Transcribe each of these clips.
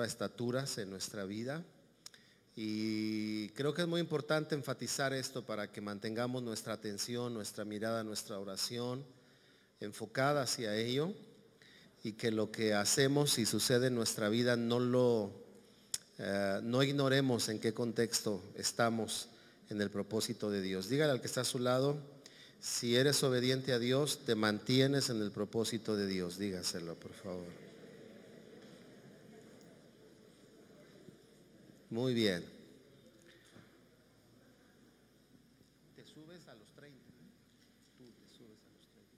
estaturas en nuestra vida. Y creo que es muy importante enfatizar esto para que mantengamos nuestra atención, nuestra mirada, nuestra oración enfocada hacia ello, y que lo que hacemos y sucede en nuestra vida no ignoremos en qué contexto estamos en el propósito de Dios. Dígale al que está a su lado, si eres obediente a Dios, te mantienes en el propósito de Dios. Dígaselo, por favor. Muy bien. Te subes a los 30. Tú te subes a los 30.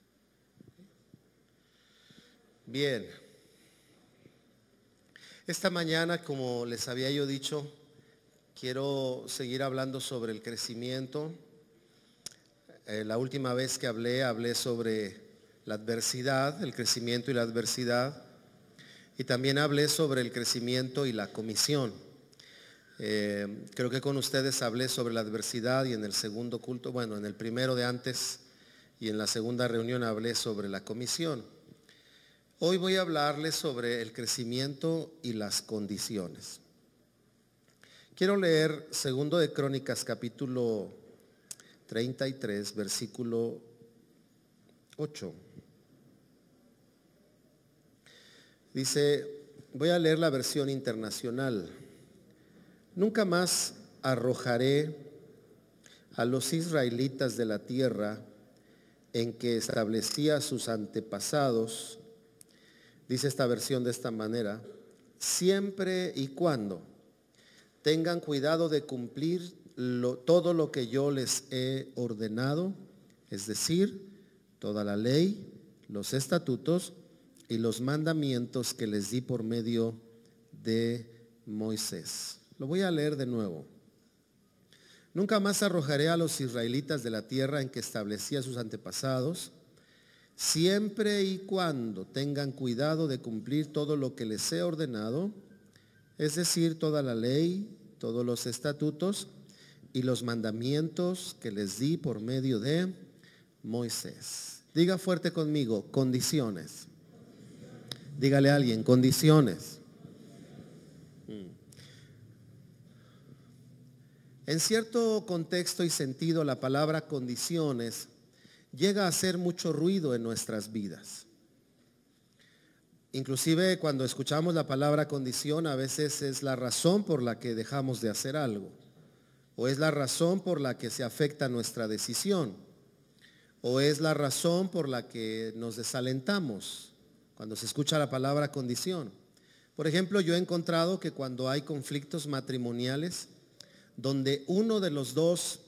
Bien. Esta mañana, como les había yo dicho, quiero seguir hablando sobre el crecimiento. La última vez que hablé sobre la adversidad, el crecimiento y la adversidad. Y también hablé sobre el crecimiento y la comisión. Creo que con ustedes hablé sobre la adversidad, y en el segundo culto, bueno, en el primero de antes y en la segunda reunión hablé sobre la comisión. Hoy voy a hablarles sobre el crecimiento y las condiciones. Quiero leer segundo de Crónicas capítulo 33, versículo 8. Dice, voy a leer la versión internacional. Nunca más arrojaré a los israelitas de la tierra en que establecía a sus antepasados, dice esta versión de esta manera, siempre y cuando tengan cuidado de cumplir todo lo que yo les he ordenado, es decir, toda la ley, los estatutos y los mandamientos que les di por medio de Moisés. Lo voy a leer de nuevo. Nunca más arrojaré a los israelitas de la tierra en que establecí a sus antepasados, siempre y cuando tengan cuidado de cumplir todo lo que les he ordenado, es decir, toda la ley, todos los estatutos y los mandamientos que les di por medio de Moisés. Diga fuerte conmigo, condiciones. Dígale a alguien, condiciones. En cierto contexto y sentido, la palabra condiciones llega a hacer mucho ruido en nuestras vidas. Inclusive cuando escuchamos la palabra condición, a veces es la razón por la que dejamos de hacer algo, o es la razón por la que se afecta nuestra decisión, o es la razón por la que nos desalentamos cuando se escucha la palabra condición. Por ejemplo, yo he encontrado que cuando hay conflictos matrimoniales donde uno de los dos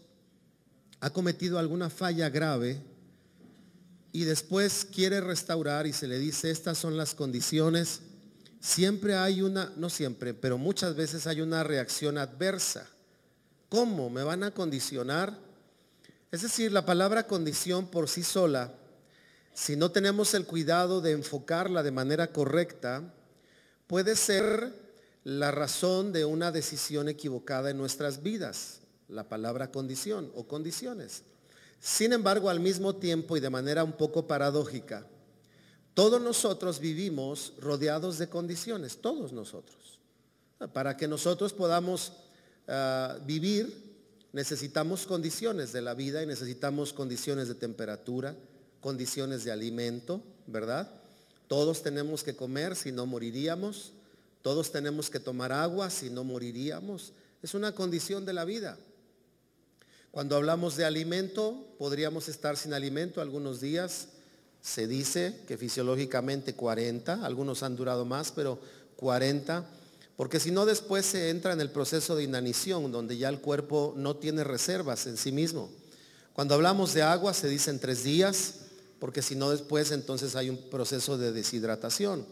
ha cometido alguna falla grave y después quiere restaurar y se le dice estas son las condiciones, siempre hay no siempre, pero muchas veces hay una reacción adversa. ¿Cómo? ¿Me van a condicionar? Es decir, la palabra condición por sí sola, si no tenemos el cuidado de enfocarla de manera correcta, puede ser la razón de una decisión equivocada en nuestras vidas, la palabra condición o condiciones. Sin embargo, al mismo tiempo y de manera un poco paradójica, todos nosotros vivimos rodeados de condiciones, todos nosotros. Para que nosotros podamos vivir, necesitamos condiciones de la vida y necesitamos condiciones de temperatura, condiciones de alimento, ¿verdad? Todos tenemos que comer, si no moriríamos. Todos tenemos que tomar agua, si no moriríamos. Es una condición de la vida. Cuando hablamos de alimento, podríamos estar sin alimento algunos días. Se dice que fisiológicamente 40, algunos han durado más, pero 40, porque si no después se entra en el proceso de inanición, donde ya el cuerpo no tiene reservas en sí mismo. Cuando hablamos de agua se dicen 3 días, porque si no después entonces hay un proceso de deshidratación,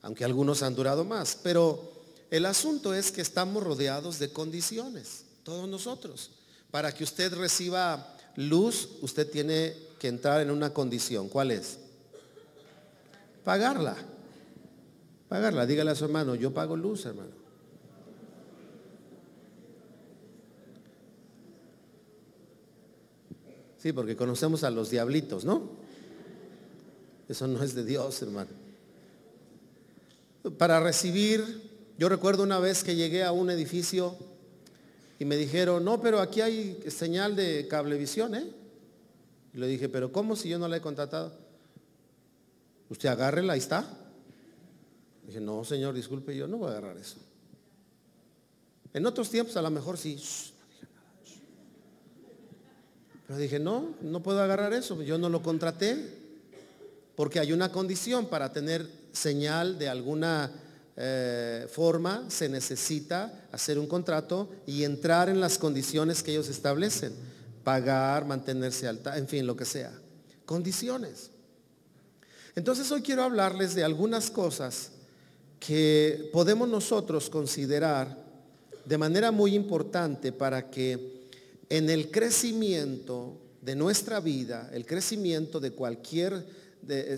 aunque algunos han durado más. Pero el asunto es que estamos rodeados de condiciones, todos nosotros. Para que usted reciba luz, usted tiene que entrar en una condición. ¿Cuál es? Pagarla. Pagarla. Dígale a su hermano, yo pago luz, hermano. Sí, porque conocemos a los diablitos, ¿no? Eso no es de Dios, hermano. Para recibir Yo recuerdo una vez que llegué a un edificio y me dijeron, no, pero aquí hay señal de cablevisión, ¿eh? Y le dije, pero ¿cómo si yo no la he contratado? Usted agárrela, ahí está. Dije, no, señor, disculpe, yo no voy a agarrar eso. En otros tiempos a lo mejor sí. Pero dije, no, no puedo agarrar eso, yo no lo contraté. Porque hay una condición para tener señal de alguna forma, se necesita hacer un contrato y entrar en las condiciones que ellos establecen. Pagar, mantenerse alta, en fin, lo que sea. Condiciones. Entonces hoy quiero hablarles de algunas cosas que podemos nosotros considerar de manera muy importante para que en el crecimiento de nuestra vida, el crecimiento de cualquier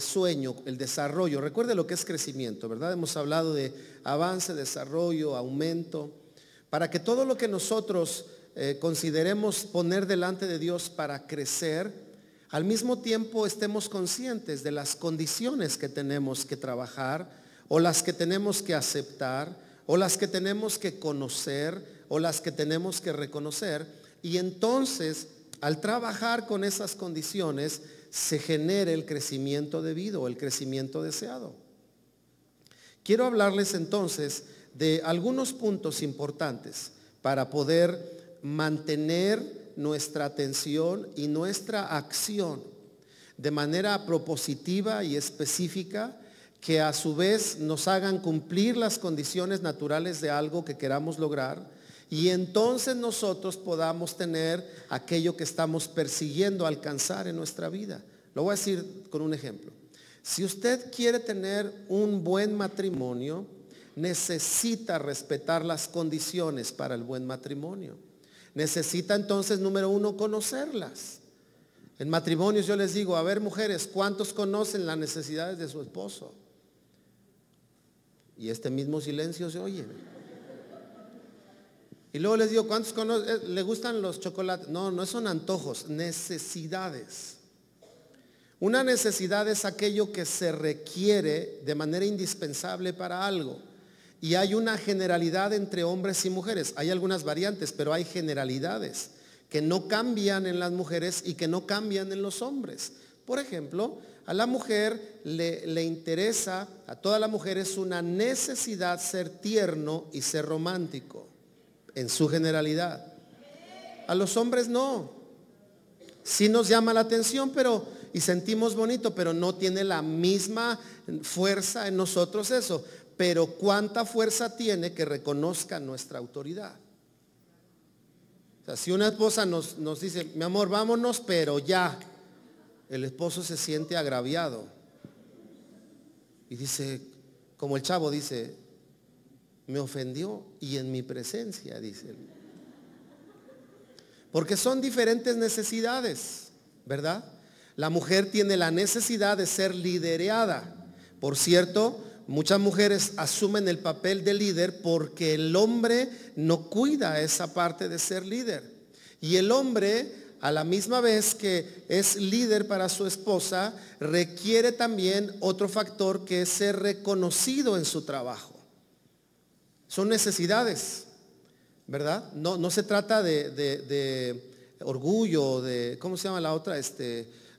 sueño, el desarrollo, recuerde lo que es crecimiento, ¿verdad? Hemos hablado de avance, desarrollo, aumento, para que todo lo que nosotros consideremos poner delante de Dios para crecer, al mismo tiempo estemos conscientes de las condiciones que tenemos que trabajar, o las que tenemos que aceptar, o las que tenemos que conocer, o las que tenemos que reconocer, y entonces al trabajar con esas condiciones se genere el crecimiento debido, el crecimiento deseado. Quiero hablarles entonces de algunos puntos importantes para poder mantener nuestra atención y nuestra acción de manera propositiva y específica, que a su vez nos hagan cumplir las condiciones naturales de algo que queramos lograr, y entonces nosotros podamos tener aquello que estamos persiguiendo alcanzar en nuestra vida. Lo voy a decir con un ejemplo. Si usted quiere tener un buen matrimonio, necesita respetar las condiciones para el buen matrimonio. Necesita entonces, número uno, conocerlas. En matrimonios yo les digo, a ver, mujeres, ¿cuántos conocen las necesidades de su esposo? Y este mismo silencio se oye. Y luego les digo, ¿cuántos conocen? ¿Le gustan los chocolates? No, no son antojos, necesidades. Una necesidad es aquello que se requiere de manera indispensable para algo. Y hay una generalidad entre hombres y mujeres. Hay algunas variantes, pero hay generalidades que no cambian en las mujeres y que no cambian en los hombres. Por ejemplo, a la mujer le interesa, a toda la mujer es una necesidad ser tierno y ser romántico, en su generalidad. A los hombres no. Sí nos llama la atención, y sentimos bonito, pero no tiene la misma fuerza en nosotros eso. Pero ¿cuánta fuerza tiene que reconozca nuestra autoridad? O sea, si una esposa nos dice, mi amor, vámonos, pero ya, el esposo se siente agraviado. Y dice, como el chavo dice, me ofendió y en mi presencia, dice él. Porque son diferentes necesidades, ¿verdad? La mujer tiene la necesidad de ser liderada. Por cierto, muchas mujeres asumen el papel de líder porque el hombre no cuida esa parte de ser líder. Y el hombre, a la misma vez que es líder para su esposa, requiere también otro factor, que es ser reconocido en su trabajo. Son necesidades, ¿verdad? No se trata de orgullo, de, ¿cómo se llama la otra?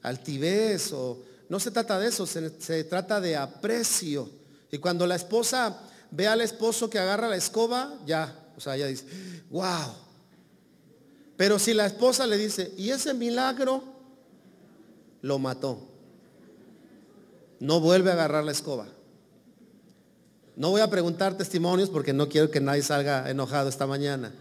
Altivez, o no se trata de eso, se trata de aprecio. Y cuando la esposa ve al esposo que agarra la escoba, ya, o sea, ella dice, wow. Pero si la esposa le dice, y ese milagro lo mató, no vuelve a agarrar la escoba. No voy a preguntar testimonios porque no quiero que nadie salga enojado esta mañana.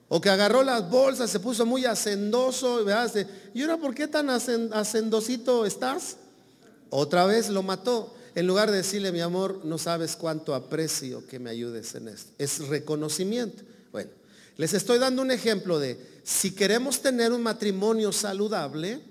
O que agarró las bolsas, se puso muy hacendoso, ¿verdad? ¿Y ahora por qué tan hacendosito estás? Otra vez lo mató. En lugar de decirle, mi amor, no sabes cuánto aprecio que me ayudes en esto. Es reconocimiento. Bueno, les estoy dando un ejemplo de, si queremos tener un matrimonio saludable,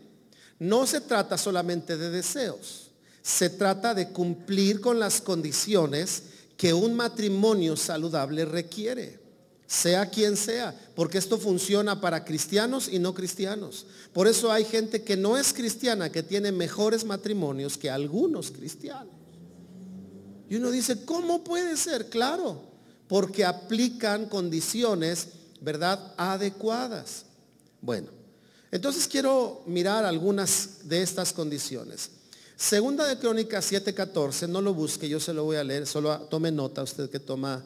no se trata solamente de deseos. Se trata de cumplir con las condiciones que un matrimonio saludable requiere. Sea quien sea, porque esto funciona para cristianos y no cristianos. Por eso hay gente que no es cristiana que tiene mejores matrimonios que algunos cristianos. Y uno dice, ¿cómo puede ser? Claro, porque aplican condiciones, ¿verdad?, adecuadas. Bueno, entonces quiero mirar algunas de estas condiciones. Segunda de Crónicas 7:14, no lo busque, yo se lo voy a leer, solo tome nota, usted que toma,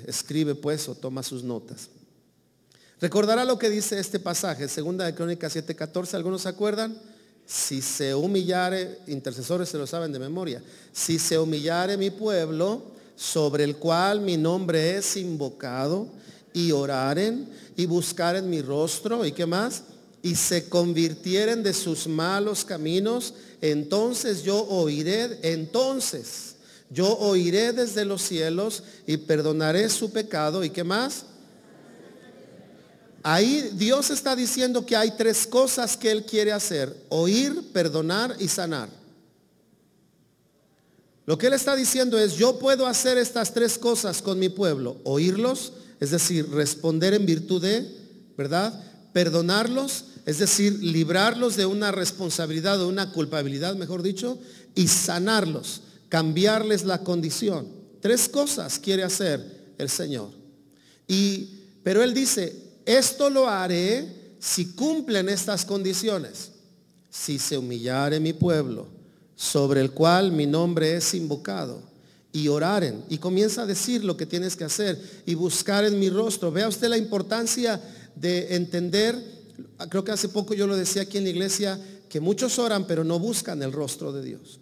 escribe pues o toma sus notas. Recordará lo que dice este pasaje, segunda de Crónicas 7:14, ¿algunos se acuerdan? Si se humillare, intercesores se lo saben de memoria, si se humillare mi pueblo, sobre el cual mi nombre es invocado, y oraren y buscaren mi rostro, ¿y qué más? Y se convirtieren de sus malos caminos, entonces yo oiré desde los cielos y perdonaré su pecado, ¿y qué más? Ahí Dios está diciendo que hay tres cosas que Él quiere hacer: oír, perdonar y sanar. Lo que Él está diciendo es, yo puedo hacer estas tres cosas con mi pueblo: oírlos, es decir, responder en virtud de, ¿verdad? Perdonarlos, es decir, librarlos de una responsabilidad o una culpabilidad, mejor dicho, y sanarlos, cambiarles la condición. Tres cosas quiere hacer el Señor. Pero Él dice, esto lo haré si cumplen estas condiciones: si se humillare mi pueblo, sobre el cual mi nombre es invocado, y oraren, y comienza a decir lo que tienes que hacer, y buscar en mi rostro. Vea usted la importancia de entender, creo que hace poco yo lo decía aquí en la iglesia, que muchos oran pero no buscan el rostro de Dios.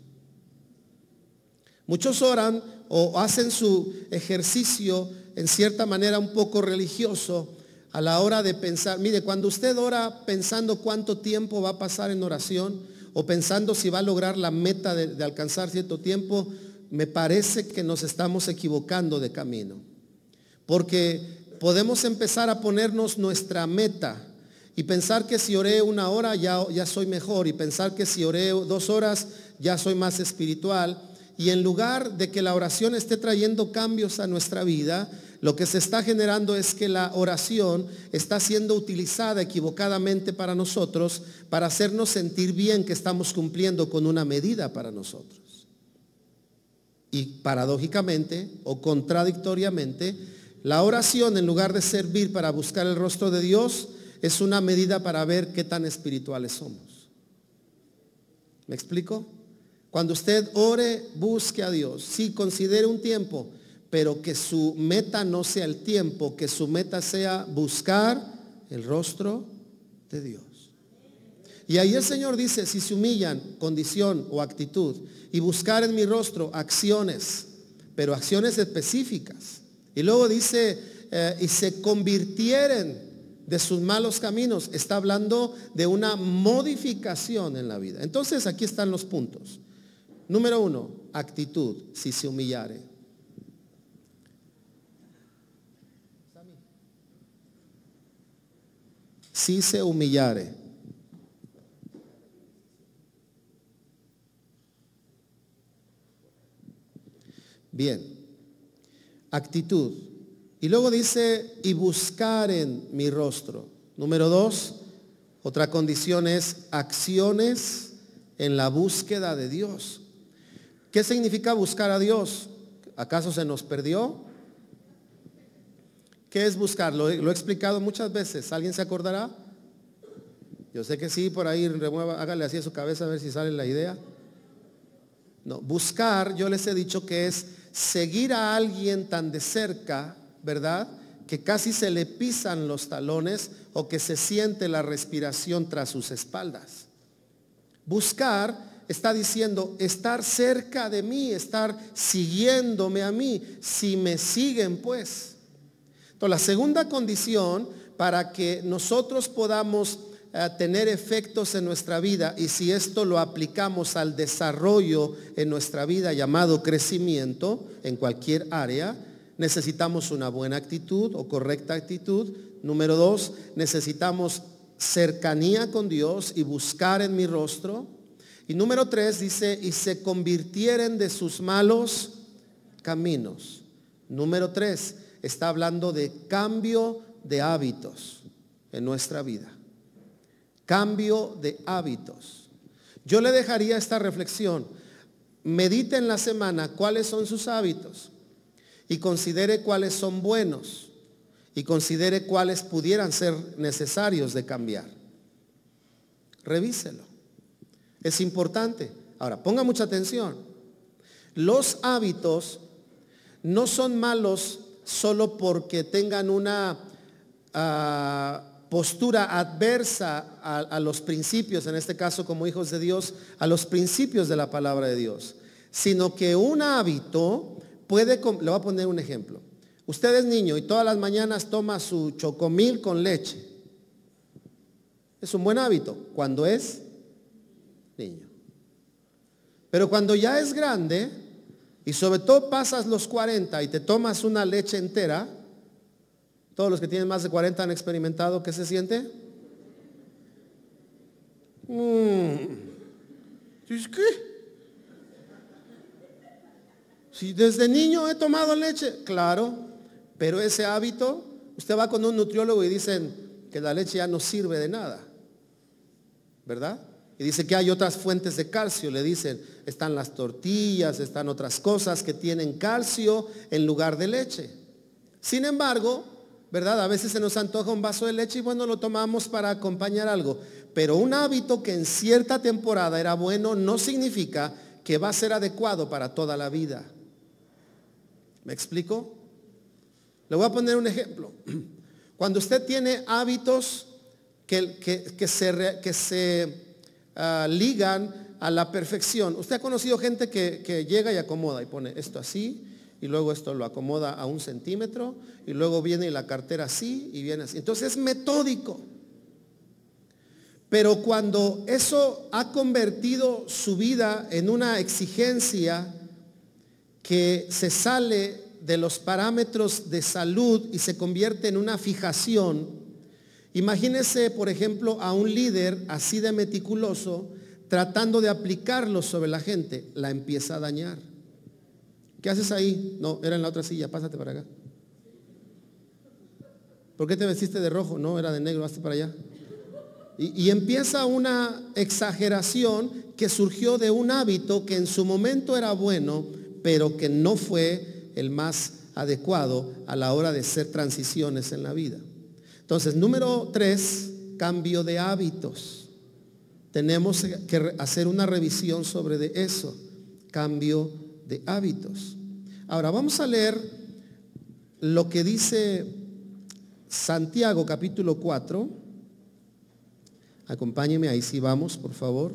Muchos oran o hacen su ejercicio en cierta manera un poco religioso a la hora de pensar. Mire, cuando usted ora pensando cuánto tiempo va a pasar en oración, o pensando si va a lograr la meta de alcanzar cierto tiempo, me parece que nos estamos equivocando de camino. Porque podemos empezar a ponernos nuestra meta y pensar que si oré 1 hora ya soy mejor, y pensar que si oré 2 horas ya soy más espiritual. Y en lugar de que la oración esté trayendo cambios a nuestra vida, lo que se está generando es que la oración está siendo utilizada equivocadamente para nosotros, para hacernos sentir bien que estamos cumpliendo con una medida para nosotros. Y paradójicamente o contradictoriamente, la oración, en lugar de servir para buscar el rostro de Dios, es una medida para ver qué tan espirituales somos. ¿Me explico? Cuando usted ore, busque a Dios. Sí, considere un tiempo, pero que su meta no sea el tiempo, que su meta sea buscar el rostro de Dios. Y ahí el Señor dice, si se humillan, condición o actitud, y buscar en mi rostro, acciones, pero acciones específicas. Y luego dice, y se convirtieren de sus malos caminos. Está hablando de una modificación en la vida. Entonces aquí están los puntos. Número 1, actitud, si se humillare. Si se humillare. Bien, actitud. Y luego dice, y buscar en mi rostro. Número 2, otra condición es acciones en la búsqueda de Dios. ¿Qué significa buscar a Dios? ¿Acaso se nos perdió? ¿Qué es buscar? Lo he explicado muchas veces. ¿Alguien se acordará? Yo sé que sí, por ahí remueva, hágale así a su cabeza a ver si sale la idea. No, buscar, yo les he dicho que es seguir a alguien tan de cerca, ¿verdad?, que casi se le pisan los talones o que se siente la respiración tras sus espaldas. Buscar está diciendo estar cerca de mí, estar siguiéndome a mí. Si me siguen, pues. Entonces, la segunda condición para que nosotros podamos tener efectos en nuestra vida, y si esto lo aplicamos al desarrollo en nuestra vida llamado crecimiento en cualquier área, necesitamos una buena actitud o correcta actitud. Número 2, necesitamos cercanía con Dios y buscar en mi rostro. Y número 3 dice, y se convirtieren de sus malos caminos. Número 3 está hablando de cambio de hábitos en nuestra vida. Cambio de hábitos. Yo le dejaría esta reflexión. medite en la semana cuáles son sus hábitos y considere cuáles son buenos y considere cuáles pudieran ser necesarios de cambiar. Revíselo. Es importante. Ahora, ponga mucha atención. Los hábitos no son malos solo porque tengan una postura adversa a los principios, en este caso como hijos de Dios, a los principios de la palabra de Dios, sino que un hábito puede, le voy a poner un ejemplo. Usted es niño y todas las mañanas toma su chocomil con leche. Es un buen hábito cuando es niño. Pero cuando ya es grande y sobre todo pasas los 40 y te tomas una leche entera, todos los que tienen más de 40 han experimentado, ¿qué se siente? ¿Qué? Si desde niño he tomado leche, claro, pero ese hábito, usted va con un nutriólogo y dicen que la leche ya no sirve de nada, ¿verdad? Y dice que hay otras fuentes de calcio, le dicen, están las tortillas, están otras cosas que tienen calcio en lugar de leche. Sin embargo, ¿verdad? A veces se nos antoja un vaso de leche y bueno, lo tomamos para acompañar algo. Pero un hábito que en cierta temporada era bueno no significa que va a ser adecuado para toda la vida. ¿Me explico? Le voy a poner un ejemplo. Cuando usted tiene hábitos que se ligan a la perfección. Usted ha conocido gente que llega y acomoda y pone esto así y luego esto lo acomoda a 1 centímetro y luego viene la cartera así y viene así. Entonces es metódico. Pero cuando eso ha convertido su vida en una exigencia que se sale de los parámetros de salud y se convierte en una fijación, imagínese, por ejemplo, a un líder así de meticuloso tratando de aplicarlo sobre la gente, la empieza a dañar. ¿Qué haces ahí? No, era en la otra silla, pásate para acá. ¿Por qué te vestiste de rojo? No, era de negro, hazte para allá. Y empieza una exageración que surgió de un hábito que en su momento era bueno, pero que no fue el más adecuado a la hora de hacer transiciones en la vida. Entonces, número 3, cambio de hábitos. Tenemos que hacer una revisión sobre eso, cambio de hábitos. Ahora vamos a leer lo que dice Santiago capítulo 4. Acompáñeme, ahí sí vamos, por favor.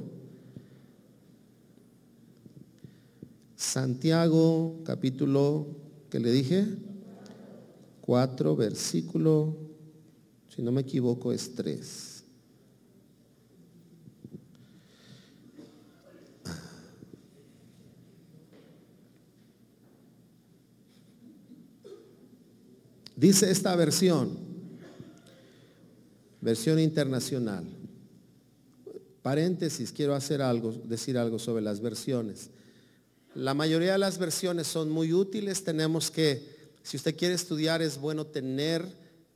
Santiago capítulo, ¿qué le dije? 4, versículo, si no me equivoco, es 3. Dice esta versión internacional. Paréntesis, quiero decir algo sobre las versiones. La mayoría de las versiones son muy útiles. Tenemos que, si usted quiere estudiar, es bueno tener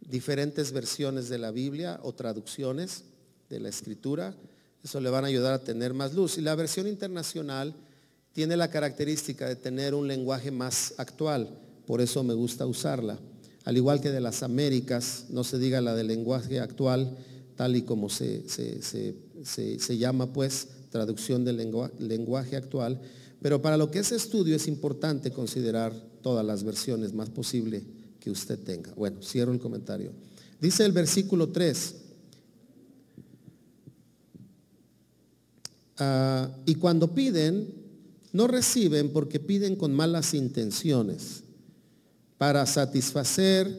diferentes versiones de la Biblia o traducciones de la Escritura. Eso le van a ayudar a tener más luz. Y la versión internacional tiene la característica de tener un lenguaje más actual. Por eso me gusta usarla. Al igual que de las Américas, no se diga la del lenguaje actual, tal y como se llama, pues, traducción del lenguaje actual. Pero para lo que es estudio es importante considerar todas las versiones más posible que usted tenga. Bueno, cierro el comentario. Dice el versículo 3. Y cuando piden, no reciben porque piden con malas intenciones para satisfacer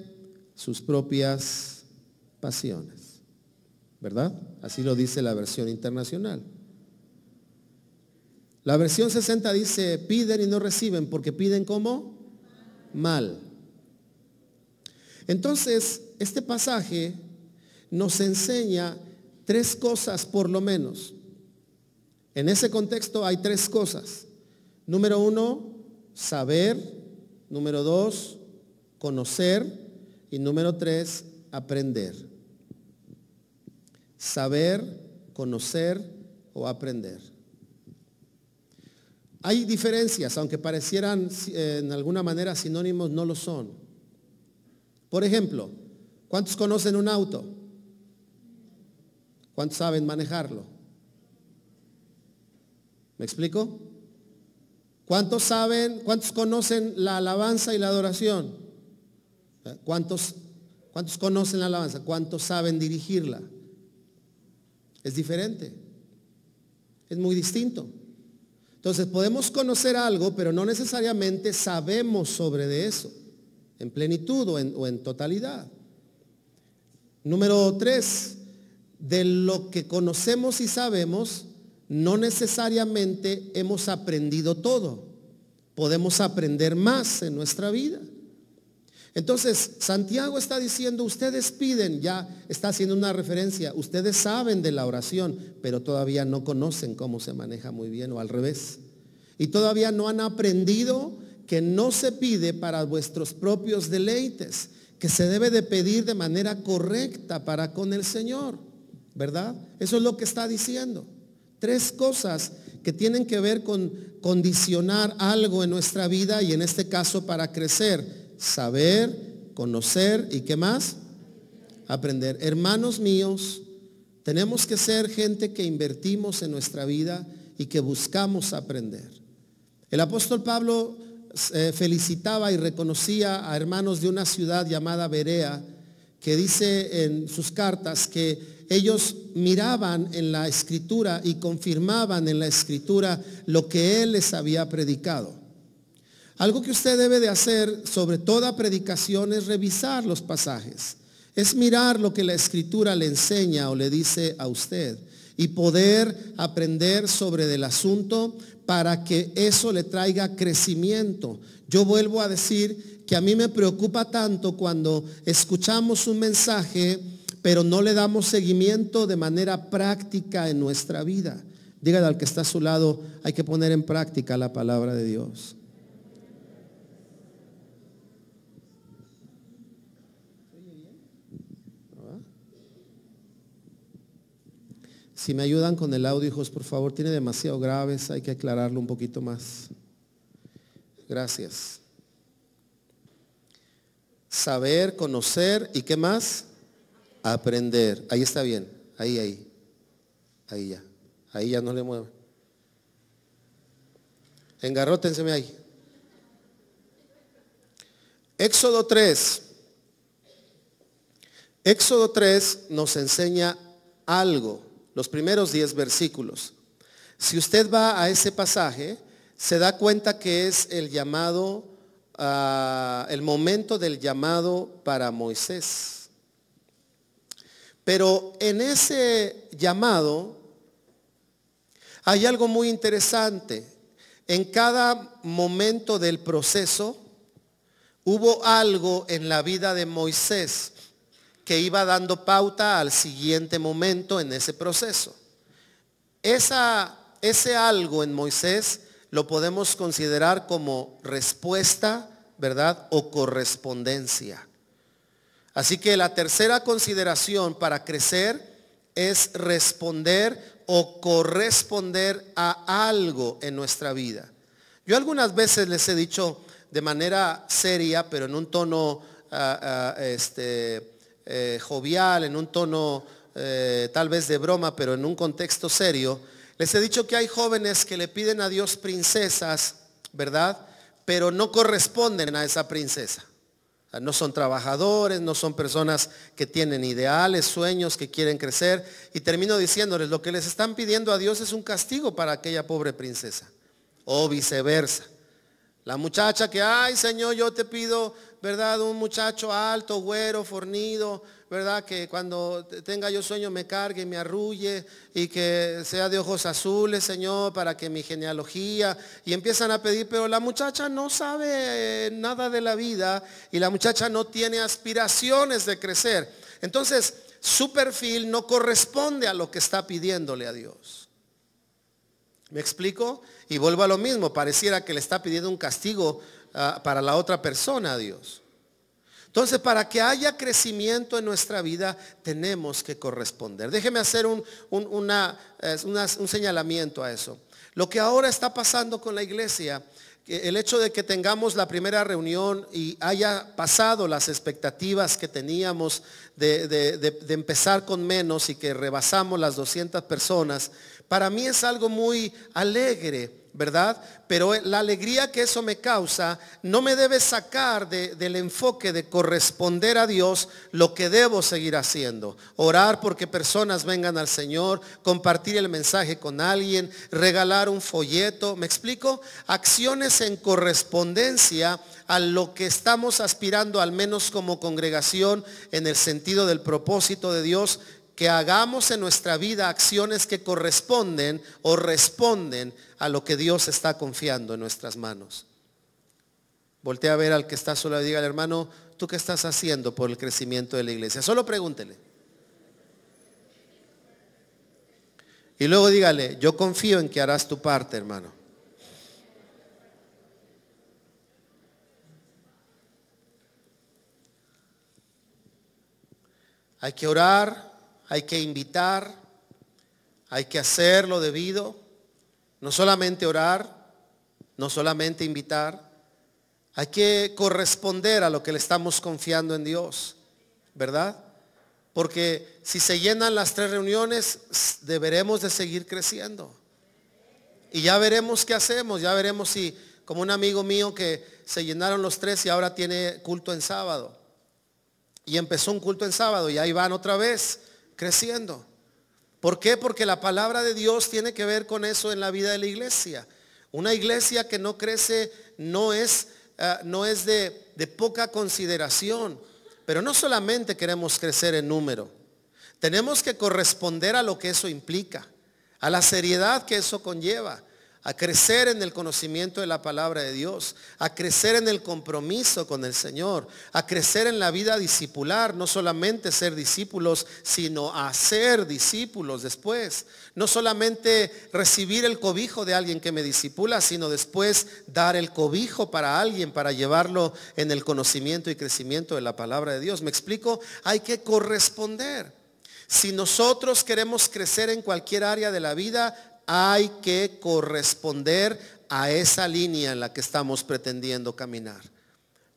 sus propias pasiones. ¿Verdad? Así lo dice la versión internacional. La versión 60 dice, piden y no reciben porque piden ¿cómo? Mal. Entonces, este pasaje nos enseña 3 cosas por lo menos. En ese contexto hay 3 cosas. Número 1, saber. Número 2, conocer. Y número 3, aprender. Saber, conocer o aprender. Hay diferencias, aunque parecieran en alguna manera sinónimos, no lo son. Por ejemplo, ¿cuántos conocen un auto? ¿Cuántos saben manejarlo? ¿Me explico? ¿Cuántos conocen la alabanza y la adoración? ¿Cuántos conocen la alabanza? ¿Cuántos saben dirigirla? Es diferente. Es muy distinto. Entonces podemos conocer algo, pero no necesariamente sabemos sobre de eso, en plenitud o en totalidad. Número 3, de lo que conocemos y sabemos, no necesariamente hemos aprendido todo. Podemos aprender más en nuestra vida. Entonces, Santiago está diciendo, ustedes piden, ya está haciendo una referencia, ustedes saben de la oración, pero todavía no conocen cómo se maneja muy bien, o al revés. Y todavía no han aprendido que no se pide para vuestros propios deleites, que se debe de pedir de manera correcta para con el Señor, ¿verdad? Eso es lo que está diciendo. 3 cosas que tienen que ver con condicionar algo en nuestra vida y en este caso para crecer. Saber, conocer y ¿qué más? Aprender. Hermanos míos, tenemos que ser gente que invertimos en nuestra vida y que buscamos aprender. El apóstol Pablo felicitaba y reconocía a hermanos de una ciudad llamada Berea, que dice en sus cartas que ellos miraban en la escritura y confirmaban en la escritura lo que él les había predicado. Algo que usted debe de hacer sobre toda predicación es revisar los pasajes. Es mirar lo que la escritura le enseña o le dice a usted y poder aprender sobre el asunto para que eso le traiga crecimiento. Yo vuelvo a decir que a mí me preocupa tanto cuando escuchamos un mensaje pero no le damos seguimiento de manera práctica en nuestra vida. Dígale al que está a su lado, hay que poner en práctica la palabra de Dios. Si me ayudan con el audio, hijos, por favor, tiene demasiado graves, hay que aclararlo un poquito más. Gracias. Saber, conocer y ¿qué más? Aprender. Ahí está bien. Ahí ya. Ahí ya no le muevo. Engarrótenseme ahí. Éxodo 3. Éxodo 3 nos enseña algo. Los primeros 10 versículos. Si usted va a ese pasaje, se da cuenta que es el llamado, el momento del llamado para Moisés. Pero en ese llamado hay algo muy interesante. En cada momento del proceso hubo algo en la vida de Moisés que iba dando pauta al siguiente momento en ese proceso. Ese algo en Moisés lo podemos considerar como respuesta, ¿verdad? O correspondencia. Así que la tercera consideración para crecer es responder o corresponder a algo en nuestra vida. Yo algunas veces les he dicho de manera seria, pero en un tono jovial, en un tono tal vez de broma, pero en un contexto serio, les he dicho que hay jóvenes que le piden a Dios princesas, ¿verdad? Pero no corresponden a esa princesa. No son trabajadores, no son personas que tienen ideales, sueños, que quieren crecer. Y termino diciéndoles, lo que les están pidiendo a Dios es un castigo para aquella pobre princesa. O viceversa. La muchacha que, ay Señor, yo te pido, ¿verdad? Un muchacho alto, güero, fornido, ¿verdad? Que cuando tenga yo sueño me cargue, me arrulle y que sea de ojos azules, Señor, para que mi genealogía. Y empiezan a pedir, pero la muchacha no sabe nada de la vida y la muchacha no tiene aspiraciones de crecer. Entonces, su perfil no corresponde a lo que está pidiéndole a Dios. ¿Me explico? Y vuelvo a lo mismo, pareciera que le está pidiendo un castigo para la otra persona a Dios. Entonces, para que haya crecimiento en nuestra vida, tenemos que corresponder. Déjeme hacer un señalamiento a eso. Lo que ahora está pasando con la iglesia, el hecho de que tengamos la primera reunión y haya pasado las expectativas que teníamos de empezar con menos y que rebasamos las 200 personas, para mí es algo muy alegre, ¿verdad? Pero la alegría que eso me causa no me debe sacar del enfoque de corresponder a Dios lo que debo seguir haciendo. Orar porque personas vengan al Señor, compartir el mensaje con alguien, regalar un folleto, ¿me explico? Acciones en correspondencia a lo que estamos aspirando, al menos como congregación, en el sentido del propósito de Dios, que hagamos en nuestra vida acciones que corresponden o responden a lo que Dios está confiando en nuestras manos. Voltea a ver al que está solo y dígale: hermano, ¿tú qué estás haciendo por el crecimiento de la iglesia? Solo pregúntele. Y luego dígale: yo confío en que harás tu parte, hermano. Hay que orar, hay que invitar, hay que hacer lo debido. No solamente orar, no solamente invitar, hay que corresponder a lo que le estamos confiando en Dios, ¿verdad? Porque si se llenan las 3 reuniones, deberemos de seguir creciendo. Y ya veremos qué hacemos, ya veremos si, como un amigo mío que se llenaron los 3 y ahora tiene culto en sábado. Y empezó un culto en sábado y ahí van otra vez creciendo. ¿Por qué? Porque la palabra de Dios tiene que ver con eso en la vida de la iglesia. Una iglesia que no crece no es de poca consideración. Pero no solamente queremos crecer en número. Tenemos que corresponder a lo que eso implica, a la seriedad que eso conlleva, a crecer en el conocimiento de la palabra de Dios, a crecer en el compromiso con el Señor, a crecer en la vida discipular, no solamente ser discípulos, sino a ser discípulos después. No solamente recibir el cobijo de alguien que me discipula, sino después dar el cobijo para alguien, para llevarlo en el conocimiento y crecimiento de la palabra de Dios. ¿Me explico? Hay que corresponder. Si nosotros queremos crecer en cualquier área de la vida, hay que corresponder a esa línea en la que estamos pretendiendo caminar.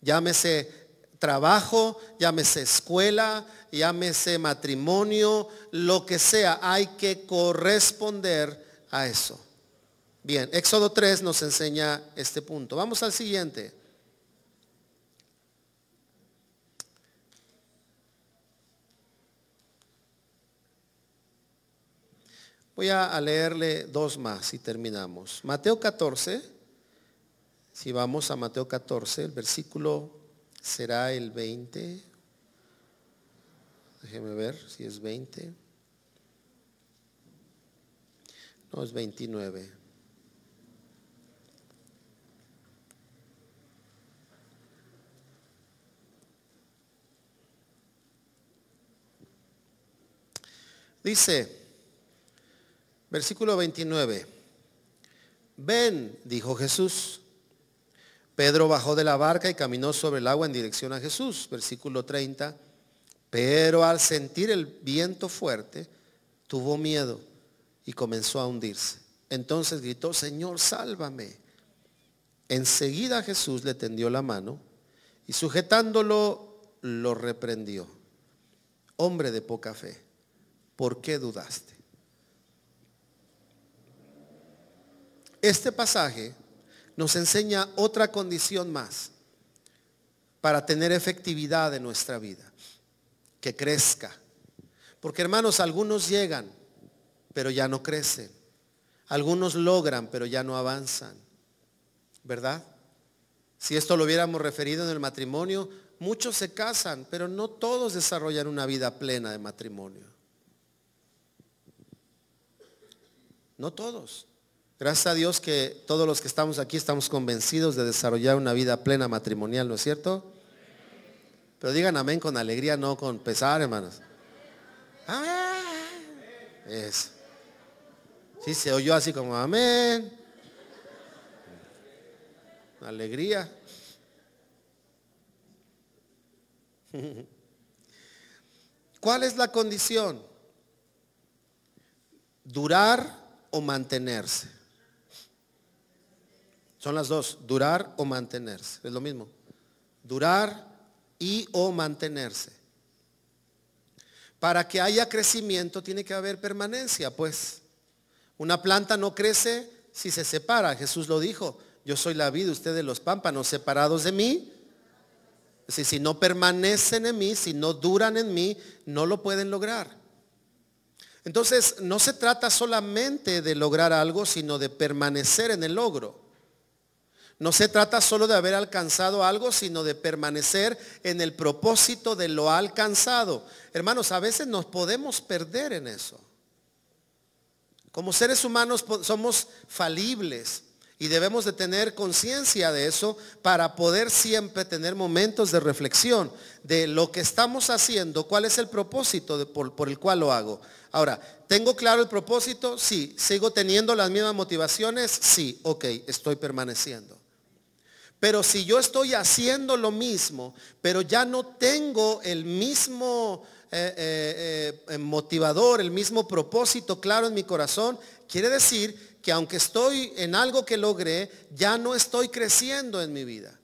Llámese trabajo, llámese escuela, llámese matrimonio, lo que sea, hay que corresponder a eso. Bien, Éxodo 3 nos enseña este punto. Vamos al siguiente. Voy a leerle 2 más y terminamos. Mateo 14, si vamos a Mateo 14, el versículo será el 20. Déjeme ver si es 20. No, es 29. Dice, versículo 29. Ven, dijo Jesús. Pedro bajó de la barca y caminó sobre el agua en dirección a Jesús. Versículo 30. Pero al sentir el viento fuerte, tuvo miedo y comenzó a hundirse. Entonces gritó: Señor, sálvame. Enseguida Jesús le tendió la mano y sujetándolo lo reprendió. Hombre de poca fe, ¿por qué dudaste? Este pasaje nos enseña otra condición más para tener efectividad en nuestra vida, que crezca. Porque hermanos, algunos llegan, pero ya no crecen. Algunos logran, pero ya no avanzan. ¿Verdad? Si esto lo hubiéramos referido en el matrimonio, muchos se casan, pero no todos desarrollan una vida plena de matrimonio. No todos. Gracias a Dios que todos los que estamos aquí estamos convencidos de desarrollar una vida plena matrimonial, ¿no es cierto? Pero digan amén con alegría, no con pesar, hermanos. Amén. Eso. Sí, se oyó así como amén. Alegría. ¿Cuál es la condición? Durar o mantenerse. Son las dos, durar o mantenerse. Es lo mismo. Durar y o mantenerse. Para que haya crecimiento tiene que haber permanencia, pues. Una planta no crece si se separa. Jesús lo dijo. Yo soy la vid, ustedes los pámpanos, separados de mí. Si no permanecen en mí, si no duran en mí, no lo pueden lograr. Entonces, no se trata solamente de lograr algo, sino de permanecer en el logro. No se trata solo de haber alcanzado algo, sino de permanecer en el propósito de lo alcanzado. Hermanos, a veces nos podemos perder en eso. Como seres humanos somos falibles y debemos de tener conciencia de eso para poder siempre tener momentos de reflexión de lo que estamos haciendo, cuál es el propósito por el cual lo hago. Ahora, ¿tengo claro el propósito? Sí. ¿Sigo teniendo las mismas motivaciones? Sí. Ok, estoy permaneciendo. Pero si yo estoy haciendo lo mismo, pero ya no tengo el mismo motivador, el mismo propósito claro en mi corazón, quiere decir que aunque estoy en algo que logré, ya no estoy creciendo en mi vida.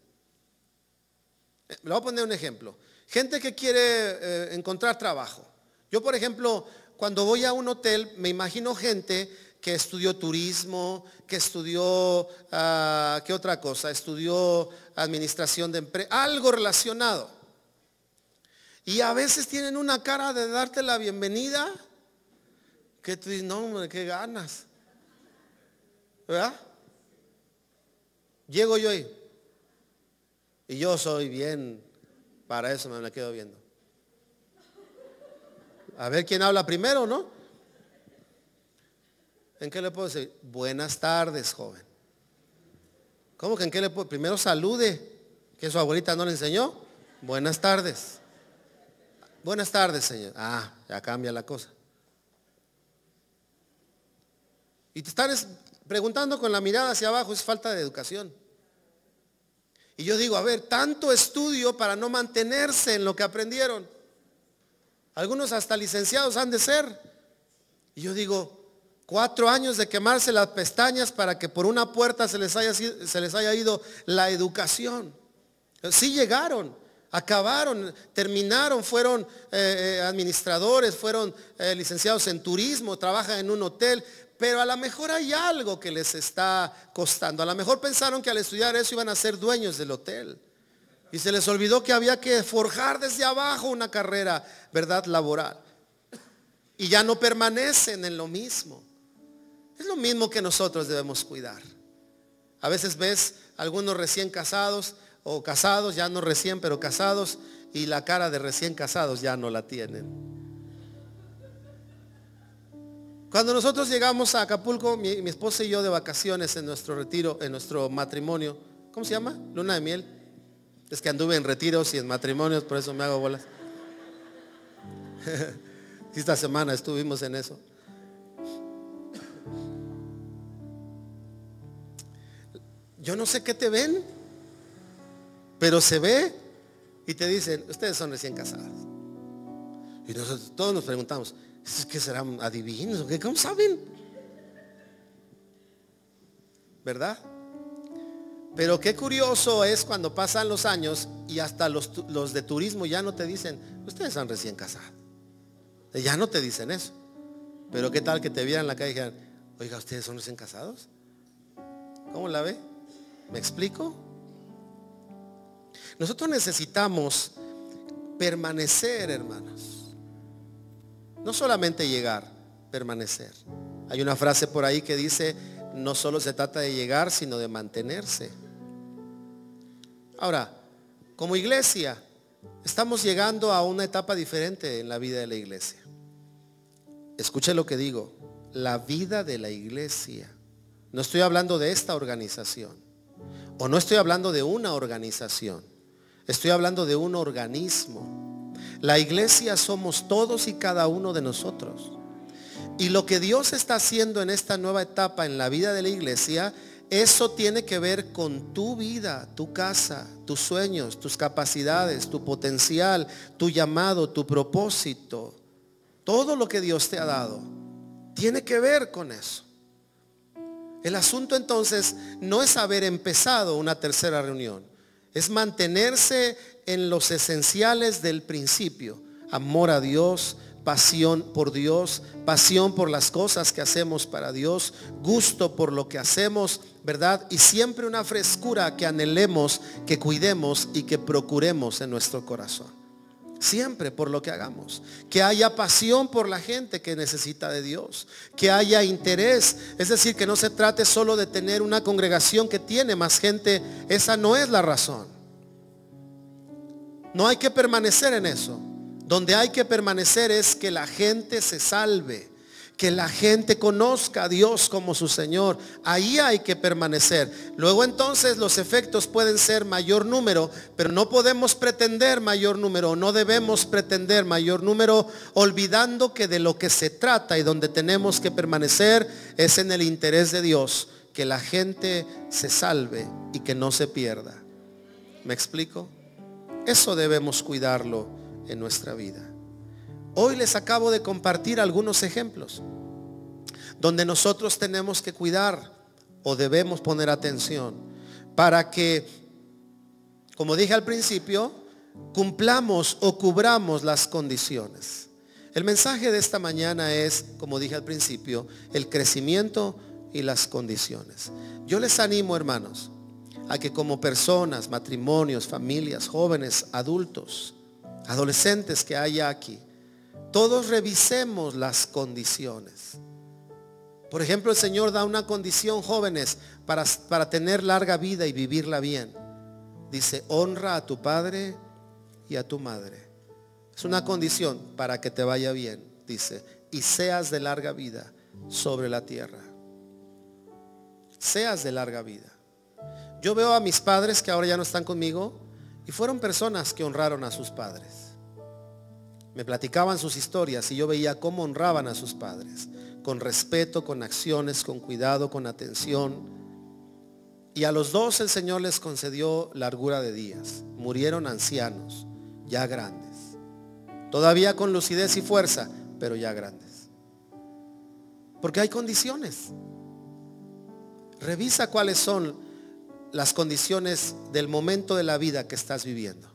Le voy a poner un ejemplo. Gente que quiere encontrar trabajo. Yo, por ejemplo, cuando voy a un hotel, me imagino gente que estudió turismo, que estudió, ¿qué otra cosa? Estudió administración de empresas, algo relacionado. Y a veces tienen una cara de darte la bienvenida, que tú dices, no, hombre, qué ganas. ¿Verdad? Llego yo ahí. Y yo soy bien, para eso me la quedo viendo. A ver quién habla primero, ¿no? ¿En qué le puedo decir? Buenas tardes, joven. ¿Cómo que en qué le puedo? Primero salude, que su abuelita no le enseñó. Buenas tardes. Buenas tardes, señor. Ah, ya cambia la cosa. Y te están preguntando con la mirada hacia abajo, es falta de educación. Y yo digo, a ver, tanto estudio para no mantenerse en lo que aprendieron. Algunos hasta licenciados han de ser. Y yo digo, 4 años de quemarse las pestañas para que por una puerta se les haya ido la educación. Sí llegaron, acabaron, terminaron, fueron administradores, fueron licenciados en turismo, trabajan en un hotel, pero a lo mejor hay algo que les está costando. A lo mejor pensaron que al estudiar eso iban a ser dueños del hotel. Y se les olvidó que había que forjar desde abajo una carrera, ¿verdad?, laboral. Y ya no permanecen en lo mismo. Es lo mismo que nosotros debemos cuidar. A veces ves algunos recién casados o casados, ya no recién, pero casados, y la cara de recién casados ya no la tienen. Cuando nosotros llegamos a Acapulco, mi esposa y yo de vacaciones en nuestro retiro, en nuestro matrimonio, ¿cómo se llama? Luna de miel. Es que anduve en retiros y en matrimonios, por eso me hago bolas. Esta semana estuvimos en eso. Yo no sé qué te ven, pero se ve y te dicen, ustedes son recién casados. Y nosotros todos nos preguntamos, ¿es que serán adivinos o qué? ¿Cómo saben? ¿Verdad? Pero qué curioso es cuando pasan los años y hasta los de turismo ya no te dicen, ustedes son recién casados. Ya no te dicen eso. Pero qué tal que te vieran en la calle y dijeran, oiga, ¿ustedes son recién casados? ¿Cómo la ve? ¿Me explico? Nosotros necesitamos permanecer, hermanos. No solamente llegar, permanecer. Hay una frase por ahí que dice, no solo se trata de llegar, sino de mantenerse. Ahora, como iglesia, estamos llegando a una etapa diferente en la vida de la iglesia. Escuche lo que digo, la vida de la iglesia. No estoy hablando de esta organización. O no estoy hablando de una organización. Estoy hablando de un organismo. La iglesia somos todos y cada uno de nosotros. Y lo que Dios está haciendo en esta nueva etapa en la vida de la iglesia, eso tiene que ver con tu vida, tu casa, tus sueños, tus capacidades, tu potencial, tu llamado, tu propósito. Todo lo que Dios te ha dado tiene que ver con eso. El asunto entonces no es haber empezado una tercera reunión, es mantenerse en los esenciales del principio: amor a Dios, pasión por Dios, pasión por las cosas que hacemos para Dios, gusto por lo que hacemos, ¿verdad? Y siempre una frescura que anhelemos, que cuidemos y que procuremos en nuestro corazón. Siempre por lo que hagamos, que haya pasión por la gente que necesita de Dios, que haya interés, es decir, que no se trate solo de tener una congregación que tiene más gente. Esa no es la razón. No hay que permanecer en eso. Donde hay que permanecer es que la gente se salve, que la gente conozca a Dios como su Señor. Ahí hay que permanecer. Luego entonces los efectos pueden ser mayor número, pero no podemos pretender mayor número, no debemos pretender mayor número, olvidando que de lo que se trata y donde tenemos que permanecer es en el interés de Dios, que la gente se salve y que no se pierda. ¿Me explico? Eso debemos cuidarlo en nuestra vida. Hoy les acabo de compartir algunos ejemplos donde nosotros tenemos que cuidar o debemos poner atención para que, como dije al principio, cumplamos o cubramos las condiciones. El mensaje de esta mañana es, como dije al principio, el crecimiento y las condiciones. Yo les animo, hermanos, a que como personas, matrimonios, familias, jóvenes, adultos, adolescentes que haya aquí, todos revisemos las condiciones. Por ejemplo, el Señor da una condición, jóvenes, para tener larga vida y vivirla bien. Dice: honra a tu padre y a tu madre. Es una condición para que te vaya bien. Dice: y seas de larga vida sobre la tierra. Seas de larga vida. Yo veo a mis padres que ahora ya no están conmigo, y fueron personas que honraron a sus padres. Me platicaban sus historias y yo veía cómo honraban a sus padres, con respeto, con acciones, con cuidado, con atención. Y a los dos el Señor les concedió largura de días. Murieron ancianos, ya grandes, todavía con lucidez y fuerza, pero ya grandes. Porque hay condiciones. Revisa cuáles son las condiciones del momento de la vida que estás viviendo.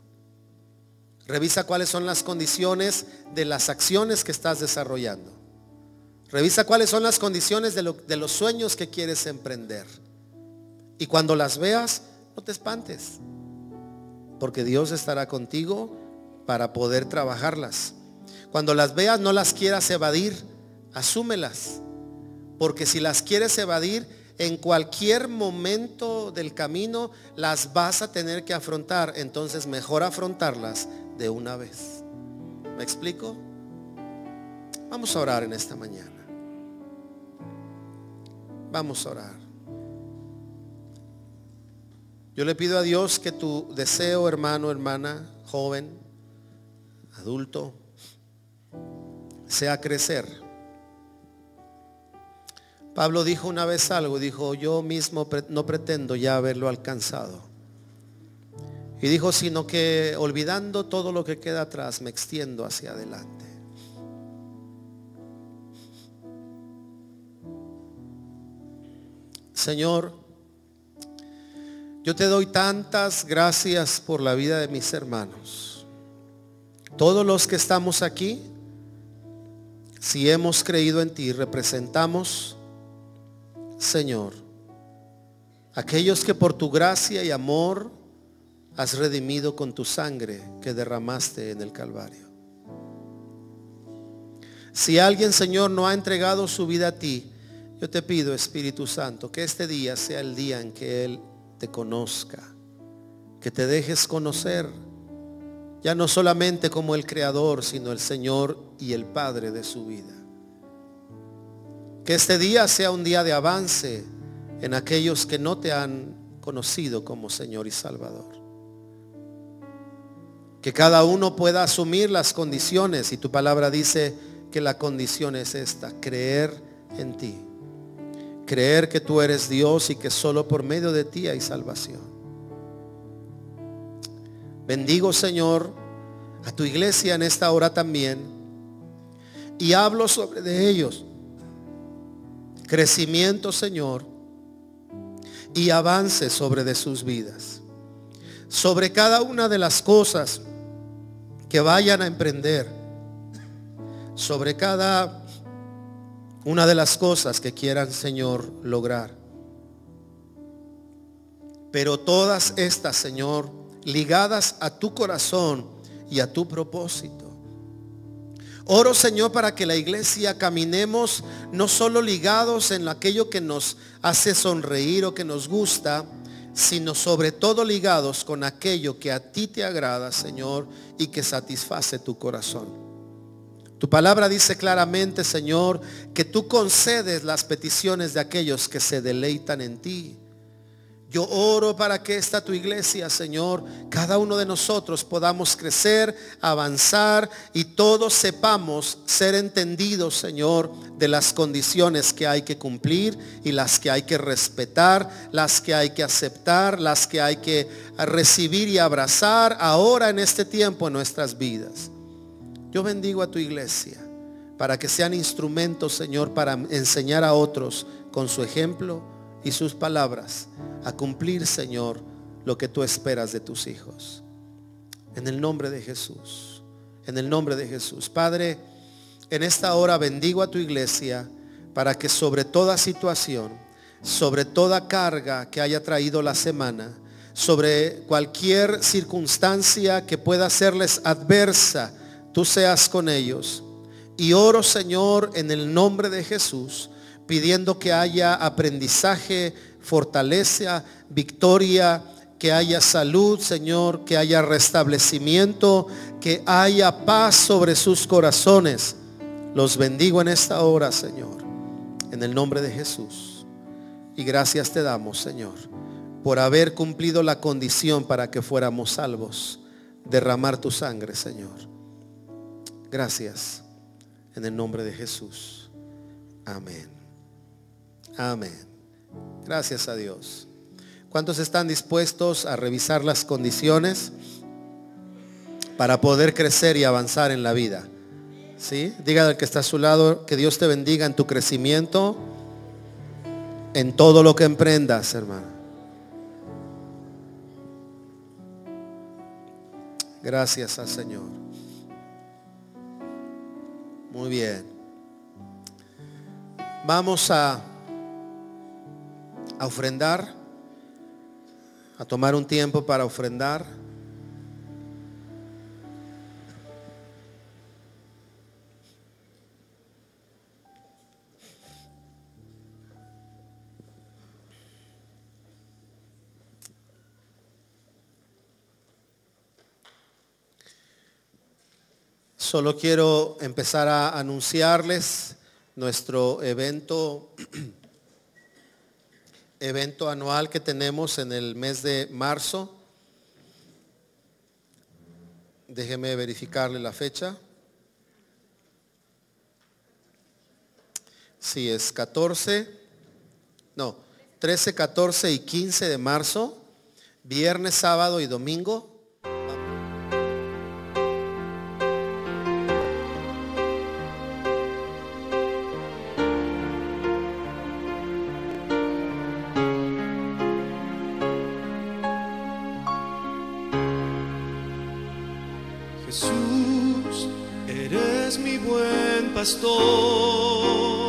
Revisa cuáles son las condiciones de las acciones que estás desarrollando. Revisa cuáles son las condiciones de los sueños que quieres emprender. Y cuando las veas, no te espantes, porque Dios estará contigo para poder trabajarlas. Cuando las veas, no las quieras evadir, asúmelas, porque si las quieres evadir, en cualquier momento del camino las vas a tener que afrontar. Entonces mejor afrontarlas de una vez. ¿Me explico? Vamos a orar en esta mañana. Vamos a orar. Yo le pido a Dios que tu deseo, hermano, hermana, joven, adulto, sea crecer. Pablo dijo una vez algo, dijo: yo mismo no pretendo ya haberlo alcanzado. Y dijo: sino que olvidando todo lo que queda atrás, me extiendo hacia adelante. Señor, yo te doy tantas gracias por la vida de mis hermanos. Todos los que estamos aquí, si hemos creído en ti, representamos, Señor, aquellos que por tu gracia y amor has redimido con tu sangre que derramaste en el Calvario. Si alguien, Señor, no ha entregado su vida a ti, yo te pido, Espíritu Santo, que este día sea el día en que Él te conozca, que te dejes conocer, ya no solamente como el Creador, sino el Señor y el Padre de su vida. Que este día sea un día de avance en aquellos que no te han conocido como Señor y Salvador. Que cada uno pueda asumir las condiciones, y tu palabra dice que la condición es esta: creer en ti. Creer que tú eres Dios y que solo por medio de ti hay salvación. Bendigo, Señor, a tu iglesia en esta hora también, y hablo sobre de ellos crecimiento, Señor, y avance sobre de sus vidas. Sobre cada una de las cosas que vayan a emprender, sobre cada una de las cosas que quieran, Señor, lograr. Pero todas estas, Señor, ligadas a tu corazón y a tu propósito. Oro, Señor, para que la iglesia caminemos no solo ligados en aquello que nos hace sonreír o que nos gusta, sino sobre todo ligados con aquello que a ti te agrada, Señor, y que satisface tu corazón. Tu palabra dice claramente, Señor, que tú concedes las peticiones de aquellos que se deleitan en ti. Yo oro para que esta tu iglesia, Señor, cada uno de nosotros podamos crecer, avanzar y todos sepamos ser entendidos, Señor, de las condiciones que hay que cumplir y las que hay que respetar, las que hay que aceptar, las que hay que recibir y abrazar ahora en este tiempo en nuestras vidas. Yo bendigo a tu iglesia para que sean instrumentos, Señor, para enseñar a otros con su ejemplo y sus palabras a cumplir, Señor, lo que tú esperas de tus hijos. En el nombre de Jesús, en el nombre de Jesús. Padre, en esta hora bendigo a tu iglesia para que sobre toda situación, sobre toda carga que haya traído la semana, sobre cualquier circunstancia que pueda serles adversa, tú seas con ellos. Y oro, Señor, en el nombre de Jesús, pidiendo que haya aprendizaje, fortaleza, victoria, que haya salud, Señor, que haya restablecimiento, que haya paz sobre sus corazones. Los bendigo en esta hora, Señor, en el nombre de Jesús. Y gracias te damos, Señor, por haber cumplido la condición para que fuéramos salvos, derramar tu sangre, Señor. Gracias, en el nombre de Jesús. Amén. Amén. Gracias a Dios. ¿Cuántos están dispuestos a revisar las condiciones para poder crecer y avanzar en la vida? ¿Sí? Dígale al que está a su lado que Dios te bendiga en tu crecimiento, en todo lo que emprendas, hermano. Gracias al Señor. Muy bien. Vamos a ofrendar, a tomar un tiempo para ofrendar. Solo quiero empezar a anunciarles nuestro evento anual que tenemos en el mes de marzo. Déjeme verificarle la fecha. Sí, es 13, 14 y 15 de marzo, viernes, sábado y domingo. Jesús, eres mi buen pastor.